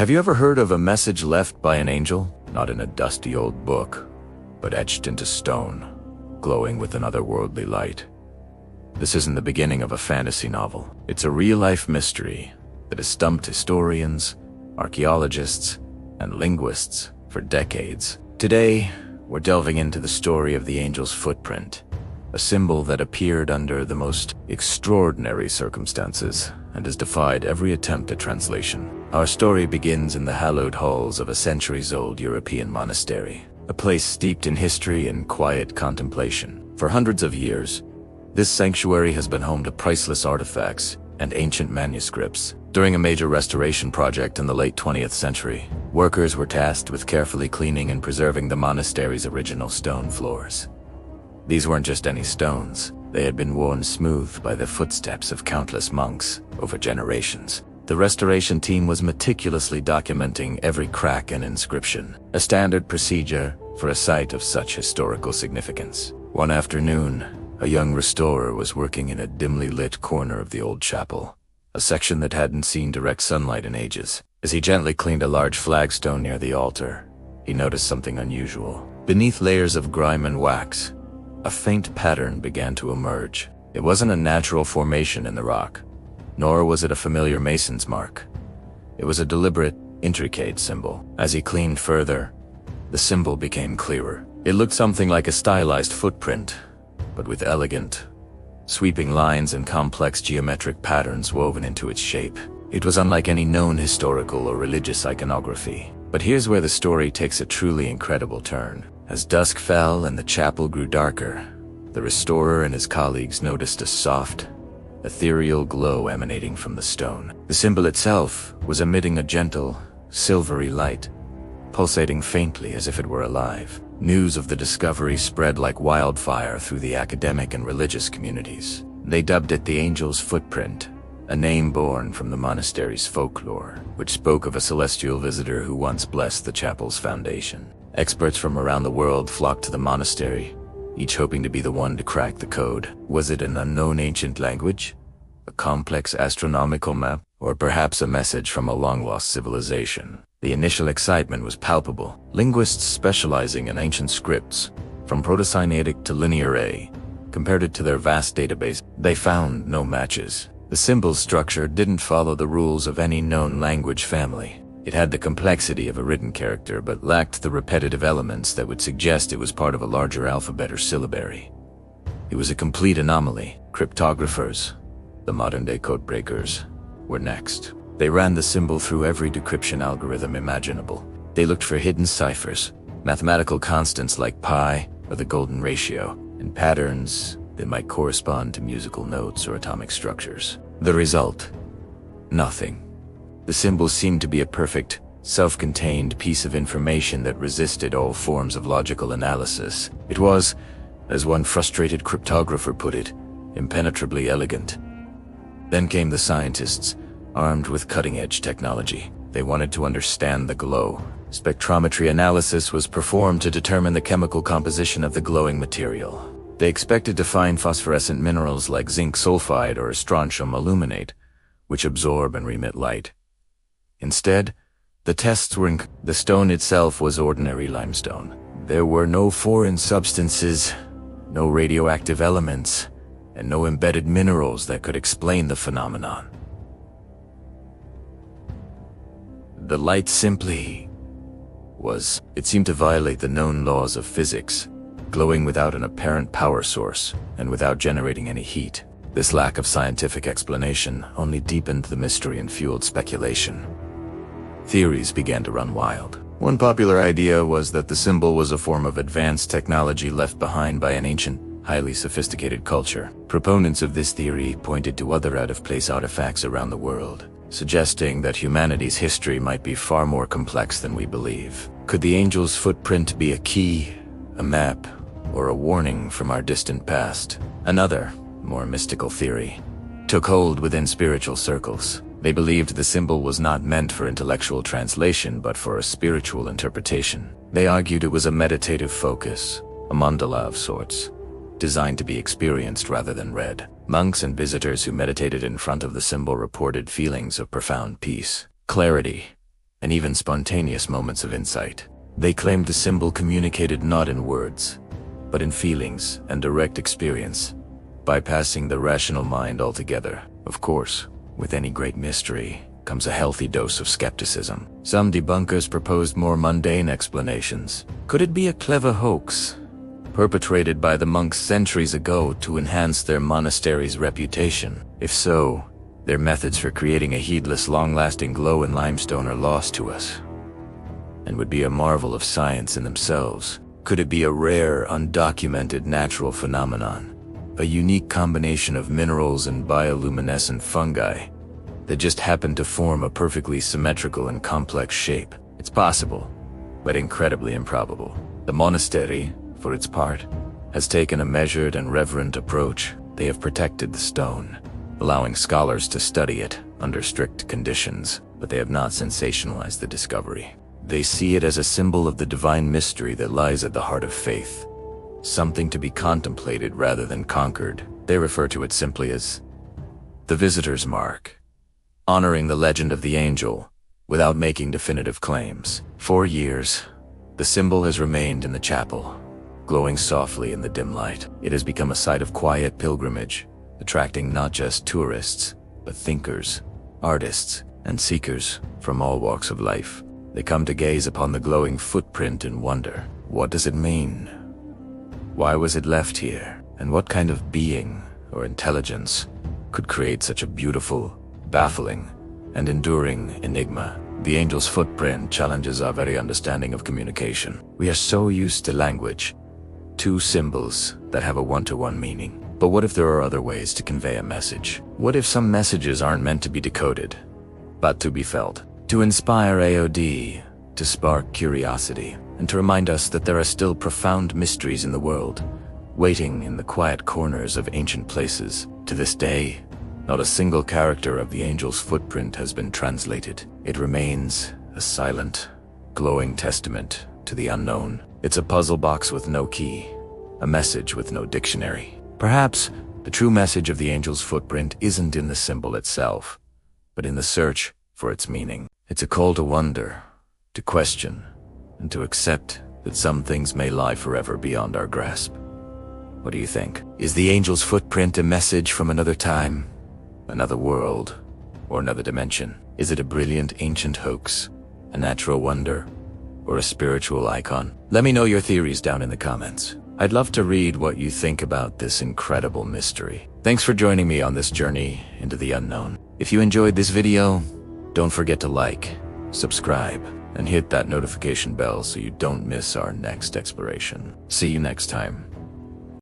Have you ever heard of a message left by an angel? Not in a dusty old book, but etched into stone, glowing with an otherworldly light. This isn't the beginning of a fantasy novel. It's a real-life mystery that has stumped historians, archaeologists, and linguists for decades. Today, we're delving into the story of the angel's footprint, a symbol that appeared under the most extraordinary circumstances and has defied every attempt at translation. Our story begins in the hallowed halls of a centuries-old European monastery, a place steeped in history and quiet contemplation. For hundreds of years, this sanctuary has been home to priceless artifacts and ancient manuscripts. During a major restoration project in the late 20th century, workers were tasked with carefully cleaning and preserving the monastery's original stone floors. These weren't just any stones. They had been worn smooth by the footsteps of countless monks over generations. The restoration team was meticulously documenting every crack and inscription, a standard procedure for a site of such historical significance. One afternoon, a young restorer was working in a dimly lit corner of the old chapel, a section that hadn't seen direct sunlight in ages. As he gently cleaned a large flagstone near the altar, he noticed something unusual. Beneath layers of grime and wax, a faint pattern began to emerge. It wasn't a natural formation in the rock, nor was it a familiar mason's mark. It was a deliberate, intricate symbol. As he cleaned further, the symbol became clearer. It looked something like a stylized footprint, but with elegant, sweeping lines and complex geometric patterns woven into its shape. It was unlike any known historical or religious iconography. But here's where the story takes a truly incredible turn. As dusk fell and the chapel grew darker, the restorer and his colleagues noticed a soft, ethereal glow emanating from the stone. The symbol itself was emitting a gentle, silvery light, pulsating faintly as if it were alive. News of the discovery spread like wildfire through the academic and religious communities. They dubbed it the angel's footprint, a name born from the monastery's folklore, which spoke of a celestial visitor who once blessed the chapel's foundation. Experts from around the world flocked to the monastery, each hoping to be the one to crack the code. Was it an unknown ancient language, a complex astronomical map, or perhaps a message from a long-lost civilization? The initial excitement was palpable. Linguists specializing in ancient scripts, from Proto-Sinaitic to Linear A, compared it to their vast database. They found no matches. The symbol's structure didn't follow the rules of any known language family. It had the complexity of a written character, but lacked the repetitive elements that would suggest it was part of a larger alphabet or syllabary. It was a complete anomaly. Cryptographers, the modern-day codebreakers, were next. They ran the symbol through every decryption algorithm imaginable. They looked for hidden ciphers, mathematical constants like pi or the golden ratio, and patterns that might correspond to musical notes or atomic structures. The result? Nothing. The symbol seemed to be a perfect, self-contained piece of information that resisted all forms of logical analysis. It was, as one frustrated cryptographer put it, impenetrably elegant. Then came the scientists, armed with cutting-edge technology. They wanted to understand the glow. Spectrometry analysis was performed to determine the chemical composition of the glowing material. They expected to find phosphorescent minerals like zinc sulfide or strontium aluminate, which absorb and remit light. Instead, the tests were the stone itself was ordinary limestone. There were no foreign substances, no radioactive elements, and no embedded minerals that could explain the phenomenon. The light simply was. It seemed to violate the known laws of physics, glowing without an apparent power source and without generating any heat. This lack of scientific explanation only deepened the mystery and fueled speculation. Theories began to run wild. One popular idea was that the symbol was a form of advanced technology left behind by an ancient, highly sophisticated culture. Proponents of this theory pointed to other out-of-place artifacts around the world, suggesting that humanity's history might be far more complex than we believe. Could the angel's footprint be a key, a map, or a warning from our distant past? Another, more mystical theory took hold within spiritual circles. They believed the symbol was not meant for intellectual translation, but for a spiritual interpretation. They argued it was a meditative focus, a mandala of sorts, designed to be experienced rather than read. Monks and visitors who meditated in front of the symbol reported feelings of profound peace, clarity, and even spontaneous moments of insight. They claimed the symbol communicated not in words, but in feelings and direct experience, bypassing the rational mind altogether. Of course, with any great mystery comes a healthy dose of skepticism. Some debunkers proposed more mundane explanations. Could it be a clever hoax, perpetrated by the monks centuries ago to enhance their monastery's reputation? If so, their methods for creating a heedless, long-lasting glow in limestone are lost to us, and would be a marvel of science in themselves. Could it be a rare, undocumented natural phenomenon, a unique combination of minerals and bioluminescent fungi that just happened to form a perfectly symmetrical and complex shape? It's possible, but incredibly improbable. The monastery, for its part, has taken a measured and reverent approach. They have protected the stone, allowing scholars to study it under strict conditions, but they have not sensationalized the discovery. They see it as a symbol of the divine mystery that lies at the heart of faith, something to be contemplated rather than conquered. They refer to it simply as the visitor's mark, honoring the legend of the angel without making definitive claims. For years, the symbol has remained in the chapel, glowing softly in the dim light. It has become a site of quiet pilgrimage, attracting not just tourists, but thinkers, artists, and seekers from all walks of life. They come to gaze upon the glowing footprint and wonder, what does it mean? Why was it left here? And what kind of being or intelligence could create such a beautiful, baffling, and enduring enigma? The angel's footprint challenges our very understanding of communication. We are so used to language, two symbols that have a one-to-one meaning. But what if there are other ways to convey a message? What if some messages aren't meant to be decoded, but to be felt? To inspire AOD, to spark curiosity, and to remind us that there are still profound mysteries in the world, waiting in the quiet corners of ancient places. To this day, not a single character of the angel's footprint has been translated. It remains a silent, glowing testament to the unknown. It's a puzzle box with no key, a message with no dictionary. Perhaps the true message of the angel's footprint isn't in the symbol itself, but in the search for its meaning. It's a call to wonder, to question, and to accept that some things may lie forever beyond our grasp. What do you think? Is the angel's footprint a message from another time, another world, or another dimension? Is it a brilliant ancient hoax, a natural wonder, or a spiritual icon? Let me know your theories down in the comments. I'd love to read what you think about this incredible mystery. Thanks for joining me on this journey into the unknown. If you enjoyed this video, don't forget to like, subscribe, and hit that notification bell so you don't miss our next exploration. See you next time.